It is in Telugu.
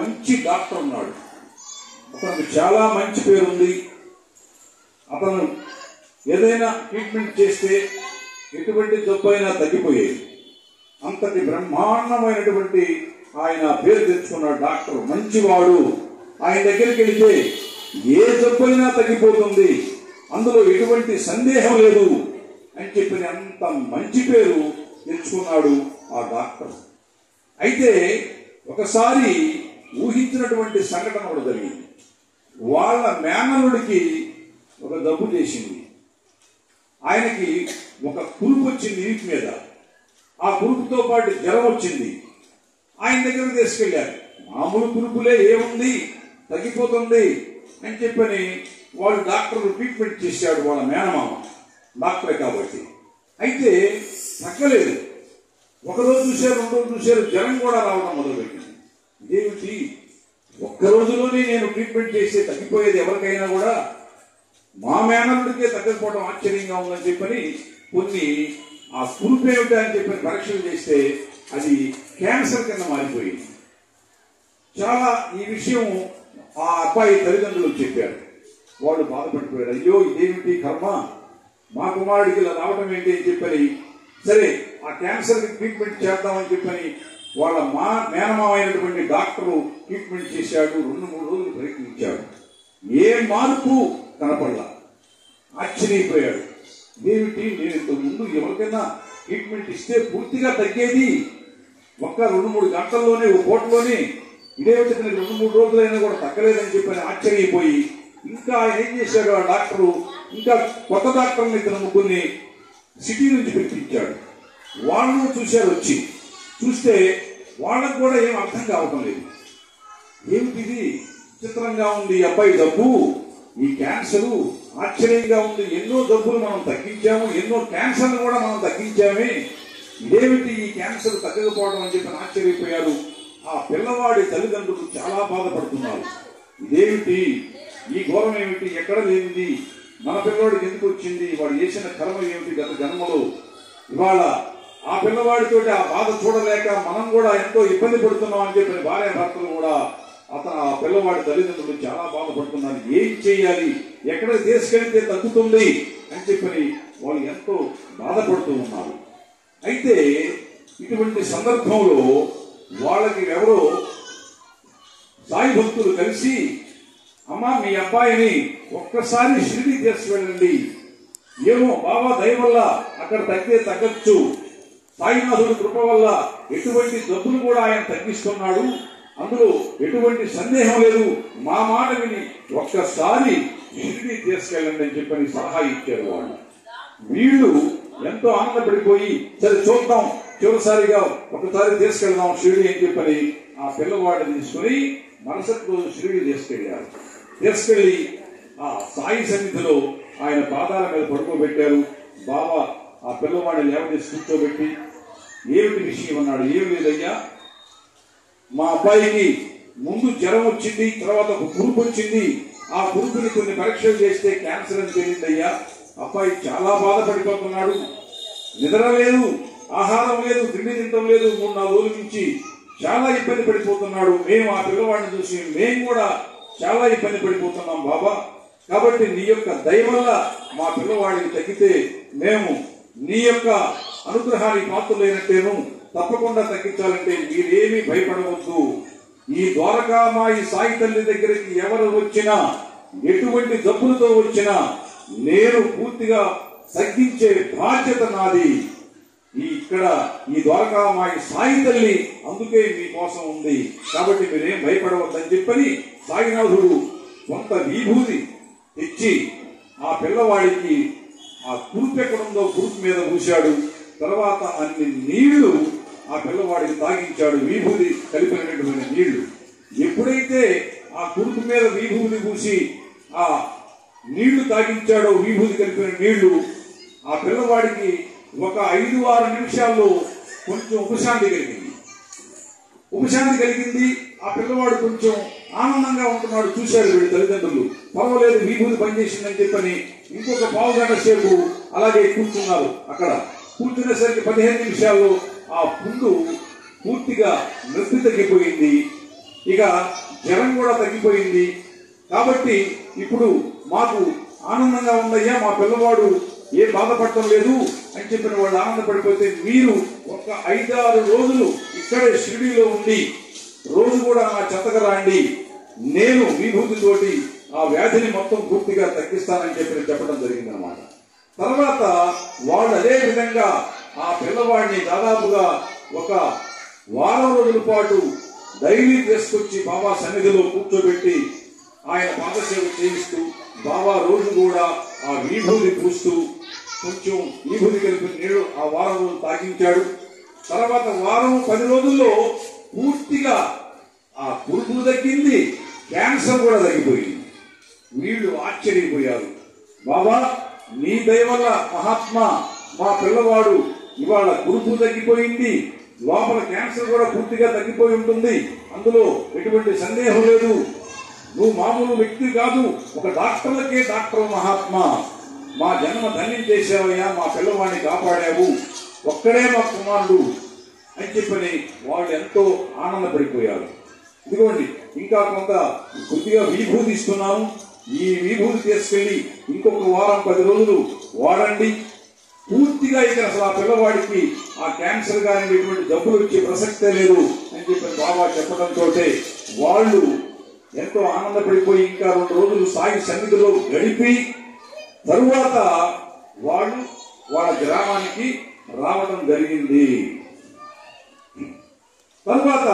మంచి డాక్టర్ ఉన్నాడు. అతనికి చాలా మంచి పేరుంది. అతను ఏదైనా ట్రీట్మెంట్ చేస్తే ఎటువంటి జబ్బు అయినా తగ్గిపోయేది. అంతటి బ్రహ్మాండమైనటువంటి ఆయన పేరు తెచ్చుకున్నాడు. డాక్టర్ మంచివాడు, ఆయన దగ్గరికి వెళితే ఏ జబ్బు అయినా తగ్గిపోతుంది, అందులో ఎటువంటి సందేహం లేదు అని చెప్పిన అంత మంచి పేరు తెచ్చుకున్నాడు ఆ డాక్టర్. అయితే ఒకసారి ఊహించినటువంటి సంఘటన కూడా జరిగింది. వాళ్ళ మేనల్లుడికి ఒక జబ్బు చేసింది. ఆయనకి ఒక కురుపు వచ్చింది వీపు మీద. ఆ కురుపుతో పాటు జ్వరం వచ్చింది. ఆయన దగ్గరకు తీసుకెళ్లారు. మామూలు కురుపులే, ఏముంది, తగ్గిపోతుంది అని చెప్పని వాళ్ళు డాక్టర్ ట్రీట్మెంట్ చేశాడు. వాళ్ళ మేనమామ డాక్టరే కాబట్టి. అయితే తగ్గలేదు. ఒకరోజు చూశారు, 2 రోజులు చూశారు, జ్వరం కూడా రావడం మొదలుపెట్టింది. ఇదేమిటి, ఒక్క రోజులోనే నేను ట్రీట్మెంట్ చేస్తే తగ్గిపోయేది ఎవరికైనా కూడా, మా మేనల్లుడికే తగ్గకపోవడం ఆశ్చర్యంగా ఉందని చెప్పని కొన్ని ఆ కురుపు ఏమిటా అని చెప్పి పరీక్షలు చేస్తే అది క్యాన్సర్ కింద మారిపోయింది. చాలా ఈ విషయం ఆ అబ్బాయి తల్లిదండ్రులు చెప్పారు. వాళ్ళు బాధపడిపోయారు. అయ్యో ఇదేమిటి కర్మ, మా కుమారుడికి ఇలా రావడం ఏంటి అని చెప్పని, సరే ఆ క్యాన్సర్ కి ట్రీట్మెంట్ చేద్దామని చెప్పని వాళ్ళ మేనమామైనటువంటి డాక్టరు ట్రీట్మెంట్ చేశాడు. 2-3 రోజులు ప్రయత్నించాడు. ఏ మార్పు కనపడలా. ఆశ్చర్యపోయాడు. ఇదేమిటి, నేను ఇంతకు ముందు ఎవరికైనా ట్రీట్మెంట్ ఇస్తే పూర్తిగా తగ్గేది, ఒక్క 2-3 గంటల్లోనే, ఒక పూటలోనే, ఇదేమిటి 2-3 రోజులైనా కూడా తగ్గలేదని చెప్పని ఆశ్చర్యపోయి ఇంకా ఆయన ఏం చేశాడు, ఆ డాక్టరు ఇంకా కొత్త డాక్టర్ని ఇతను ముగ్గురిని సిటీ నుంచి పిలిపించాడు. వాళ్ళు చూశారు. వచ్చి చూస్తే వాళ్ళకు కూడా ఏం అర్థం కావటం లేదు. ఏమిటిది, చిత్రంగా ఉంది అబ్బాయి జబ్బు, ఈ క్యాన్సరు ఆశ్చర్యంగా ఉంది. ఎన్నో జబ్బులు మనం తగ్గించాము, ఎన్నో క్యాన్సర్లు కూడా మనం తగ్గించామే, ఇదేమిటి ఈ క్యాన్సర్ తగ్గకపోవడం అని చెప్పి ఆశ్చర్యపోయారు. ఆ పిల్లవాడి తల్లిదండ్రులు చాలా బాధపడుతున్నారు. ఇదేమిటి, ఈ ఘోరం ఏమిటి, ఎక్కడ లేనిది, మన పిల్లవాడికి ఎందుకు వచ్చింది, వాడు చేసిన కర్మ ఏమిటి గత జన్మలో, ఇవాళ ఆ పిల్లవాడితో ఆ బాధ చూడలేక మనం కూడా ఎంతో ఇబ్బంది పడుతున్నాం అని చెప్పిన భార్య భర్తలు కూడా ఆ పిల్లవాడి తల్లిదండ్రులు చాలా బాధపడుతున్నారు. ఏం చేయాలి, ఎక్కడ తీసుకెళ్తే తగ్గుతుంది అని చెప్పని వాళ్ళు ఎంతో బాధపడుతూ ఉన్నారు. అయితే ఇటువంటి సందర్భంలో వాళ్ళకి ఎవరో సాయి భక్తులు కలిసి, అమ్మా మీ అబ్బాయిని ఒక్కసారి షిరిడి తీసుకెళ్ళండి, ఏమో బాబా దయ వల్ల అక్కడ తగ్గచ్చు, సాయినాథుడి కృప వల్ల ఎటువంటి జబ్బులు కూడా ఆయన తగ్గిస్తున్నాడు, అందులో ఎటువంటి సందేహం లేదు, మా మాట విని ఒక్కసారి షిరిడి తీసుకెళ్ళండి అని చెప్పని సలహా ఇచ్చారు వాళ్ళు. వీళ్ళు ఎంతో ఆనందపడిపోయి సరే చూద్దాం, చివరిసారిగా ఒకసారి తీసుకెళ్దాం షిరిడి అని చెప్పని ఆ పిల్లవాడిని తీసుకుని మరుసటి రోజు షిరిడి తీసుకెళ్లారు. తీసుకెళ్లి ఆ సాయి సన్నిధిలో ఆయన పాదాల మీద పడుకోబెట్టారు. బాబా ఆ పిల్లవాడిని లేవదీసి కూర్చోబెట్టి ఏమిటి విషయం అన్నాడు. ఏమి లేదయ్యా, మా అబ్బాయికి ముందు జ్వరం వచ్చింది, తర్వాత ఒక కురుపు వచ్చింది, ఆ కురుపుని కొన్ని పరీక్షలు చేస్తే క్యాన్సర్ అని తేలిందయ్యా, అబ్బాయి చాలా బాధపడిపోతున్నాడు, నిద్ర లేదు, ఆహారం లేదు, తిండి తింటం లేదు, 3-4 రోజుల నుంచి చాలా ఇబ్బంది పడిపోతున్నాడు. మేము ఆ పిల్లవాడిని చూసి మేము కూడా చాలా ఇబ్బంది పడిపోతున్నాం బాబా, కాబట్టి నీ యొక్క దయ వల్ల మా పిల్లవాడికి తగ్గితే మేము నీ యొక్క అనుగ్రహానికి పాత్రలైనట్టేను, తప్పకుండా తగ్గించాలంటే మీరేమీ భయపడవద్దు. ఈ ద్వారకామాయి సాయి తల్లి దగ్గరికి ఎవరు వచ్చినా, ఎటువంటి జబ్బులతో వచ్చినా నేను పూర్తిగా తగ్గించే బాధ్యత నాది. ఇక్కడ ఈ ద్వారకామాయి సాయి తల్లి అందుకే మీకోసం ఉంది, కాబట్టి మీరేం భయపడవద్దని చెప్పని సాయినాథుడు కొంత విభూతి తెచ్చి ఆ పిల్లవాడికి ఆ కురుపు ఎక్కడుందో కురుపు మీద పూశాడు. తర్వాత అన్ని నీళ్లు ఆ పిల్లవాడికి తాగించాడు, విభూతి కలిపినటువంటి నీళ్లు. ఎప్పుడైతే ఆ కురుపు మీద విభూతి పూసి ఆ నీళ్లు తాగించాడో, విభూతి కలిపిన నీళ్లు, ఆ పిల్లవాడికి ఒక 5-6 నిమిషాల్లో కొంచెం ఉపశాంతి కలిగింది. ఆ పిల్లవాడు కొంచెం ఆనందంగా ఉంటున్నాడు. చూశారు వీళ్ళు తల్లిదండ్రులు, పర్వాలేదు విభూతి పనిచేసిందని చెప్పని ఇంకొక పావు గంట సేపు అలాగే కూర్చున్నారు. అక్కడ కూర్చునేసరికి 15 నిమిషాల్లో ఆ పుండు పూర్తిగా నొప్పి తగ్గిపోయింది. ఇక జ్వరం కూడా తగ్గిపోయింది. కాబట్టి ఇప్పుడు మాకు ఆనందంగా ఉందయ్యా, మా పిల్లవాడు ఏ బాధపడటం లేదు అని చెప్పిన వాళ్ళు ఆనందపడిపోతే మీరు ఒక 5-6 రోజులు ఇక్కడే షిరిడీలో ఉండి రోజు కూడా నా చెత్తగా రాండి, నేను విభూతితోటి ఆ వ్యాధిని మొత్తం పూర్తిగా తగ్గిస్తానని చెప్పడం జరిగిందనమాట. తర్వాత వాళ్ళు అదే విధంగా ఆ పిల్లవాడిని దాదాపుగా ఒక వారం రోజుల పాటు డైలీ తీసుకొచ్చి బాబా సన్నిధిలో కూర్చోబెట్టి ఆయన పాదసేవ చేయిస్తూ బాబా రోజు కూడా ఆ విభూతి పూస్తూ కొంచెం విభూతి కలిపిన నీళ్లు ఆ వారం రోజులు తాగించాడు. తర్వాత వారం 10 రోజుల్లో పూర్తిగా ఆ కురుపు తగ్గింది, క్యాన్సర్ కూడా తగ్గిపోయింది. వీళ్ళు ఆశ్చర్యపోయారు. బాబా నీ దయ వల్ల మహాత్మా మా పిల్లవాడు ఇవాళ కురుపు తగ్గిపోయింది, లోపల క్యాన్సర్ కూడా పూర్తిగా తగ్గిపోయి ఉంటుంది, అందులో ఎటువంటి సందేహం లేదు. నువ్వు మామూలు వ్యక్తి కాదు, ఒక డాక్టర్లకే డాక్టర్ మహాత్మా, మా జన్మ ధన్యం చేసావయ్యా, మా పిల్లవాడిని కాపాడావు, ఒక్కడే మా కుమారుడు అని చెప్పని వాళ్ళు ఎంతో ఆనందపడిపోయారు. ఇదిగోండి ఇంకా కొంత కొద్దిగా విభూతి ఇస్తున్నాము, ఈ విభూతి తీసుకెళ్లి ఇంకొక వారం 10 రోజులు వాడండి, పూర్తిగా ఇక అసలు ఆ పిల్లవాడికి ఆ క్యాన్సర్ కానీ ఎటువంటి జబ్బులు వచ్చే ప్రసక్తే లేదు అని చెప్పి బాబా చెప్పడంతో వాళ్ళు ఎంతో ఆనందపడిపోయి ఇంకా 2 రోజులు సాగి సన్నిధిలో గడిపి తరువాత వాళ్ళు వాళ్ళ గ్రామానికి రావడం జరిగింది. తరువాత